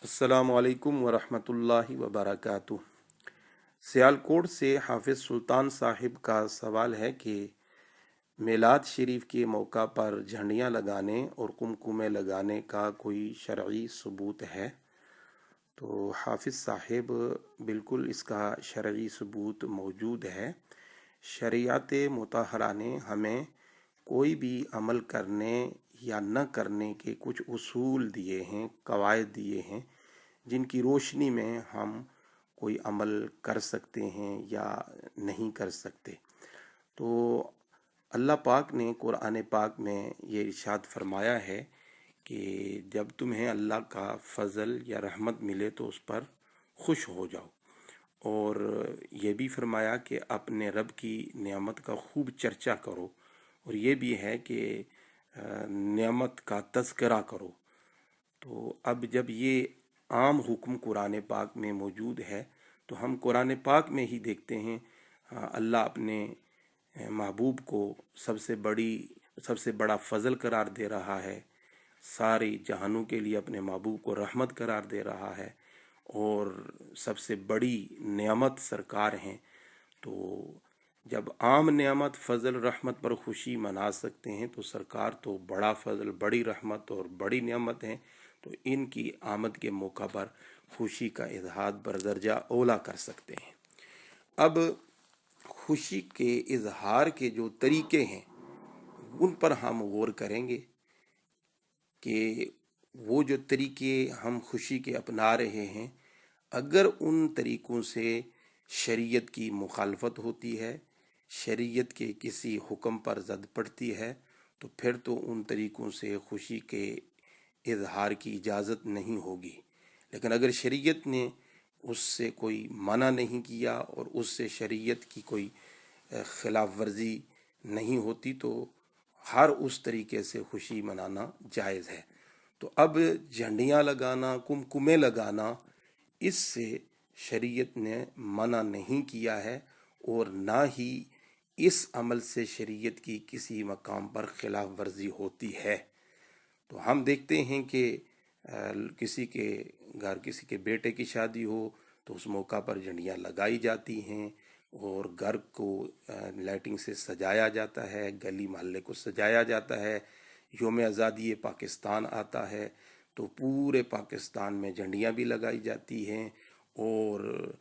अस्सलामु अलैकुम वरहमतुल्लाहि वबरकातुह। सियालकोट से हाफिज़ सुल्तान साहिब का सवाल है कि मिलाद शरीफ के मौका पर झंडियाँ लगाने और कुमकुमे लगाने का कोई शरई सबूत है? तो हाफिज़ साहिब, बिल्कुल इसका शरई सबूत मौजूद है। शरीयत मुतहरा ने हमें कोई भी अमल करने या न करने के कुछ उसूल दिए हैं, कवायद दिए हैं, जिनकी रोशनी में हम कोई अमल कर सकते हैं या नहीं कर सकते। तो अल्लाह पाक ने कुरान पाक में ये इरशाद फरमाया है कि जब तुम्हें अल्लाह का फ़ज़ल या रहमत मिले तो उस पर खुश हो जाओ। और ये भी फरमाया कि अपने रब की नेमत का खूब चर्चा करो, और ये भी है कि नेमत का तज़किरा करो। तो अब जब ये आम हुक्म कुरान पाक में मौजूद है, तो हम कुरान पाक में ही देखते हैं अल्लाह अपने महबूब को सबसे बड़ा फ़ज़ल करार दे रहा है, सारी जहानों के लिए अपने महबूब को रहमत करार दे रहा है, और सबसे बड़ी नेमत सरकार हैं। तो जब आम नेमत फ़ज़ल रहमत पर खुशी मना सकते हैं, तो सरकार तो बड़ा फ़ज़ल, बड़ी रहमत और बड़ी नेमत हैं। तो इनकी आमद के मौका पर खुशी का इजहार बरदर्जा ओला कर सकते हैं। अब खुशी के इजहार के जो तरीके हैं उन पर हम गौर करेंगे कि वो जो तरीके हम खुशी के अपना रहे हैं, अगर उन तरीक़ों से शरीयत की मुखालफत होती है, शरीयत के किसी हुक्म पर ज़द पड़ती है, तो फिर तो उन तरीक़ों से खुशी के इजहार की इजाज़त नहीं होगी। लेकिन अगर शरीयत ने उससे कोई मना नहीं किया और उससे शरीयत की कोई खिलाफ वर्जी नहीं होती, तो हर उस तरीके से खुशी मनाना जायज़ है। तो अब झंडियाँ लगाना, कुमकुमे लगाना, इससे शरीयत ने मना नहीं किया है, और ना ही इस अमल से शरीयत की किसी मकाम पर खिलाफ वर्जी होती है। तो हम देखते हैं कि किसी के घर किसी के बेटे की शादी हो तो उस मौका पर झंडियाँ लगाई जाती हैं, और घर को लाइटिंग से सजाया जाता है, गली मोहल्ले को सजाया जाता है। योम आज़ादी पाकिस्तान आता है तो पूरे पाकिस्तान में झंडियाँ भी लगाई जाती हैं, और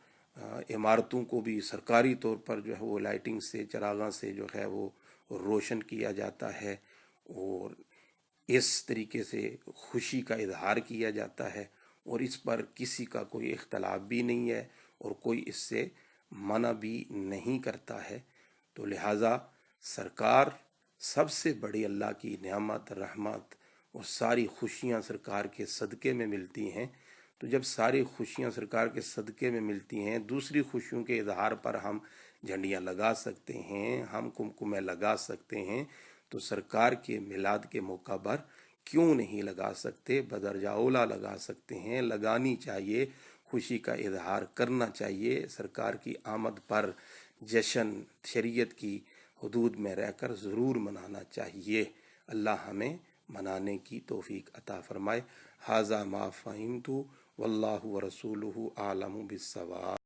इमारतों को भी सरकारी तौर पर जो है वो लाइटिंग से, चरागां से जो है वो रोशन किया जाता है, और इस तरीके से खुशी का इजहार किया जाता है। और इस पर किसी का कोई इख्तलाफ भी नहीं है, और कोई इससे मना भी नहीं करता है। तो लिहाजा सरकार, सबसे बड़ी अल्लाह की नेमत, रहमत और सारी खुशियाँ सरकार के सदक़े में मिलती हैं। तो जब सारी खुशियाँ सरकार के सदक़े में मिलती हैं, दूसरी खुशियों के इजहार पर हम झंडियाँ लगा सकते हैं, हम कुमकुमे लगा सकते हैं, तो सरकार के मिलाद के मौका पर क्यों नहीं लगा सकते? बदरजा औला लगा सकते हैं, लगानी चाहिए, खुशी का इजहार करना चाहिए। सरकार की आमद पर जश्न शरीयत की हदूद में रहकर ज़रूर मनाना चाहिए। अल्लाह हमें मनाने की तौफीक अता फरमाए। हाजा मा फ़हिमतु वल्लाहु व रसूलुहु आलमु बिस्सवाब।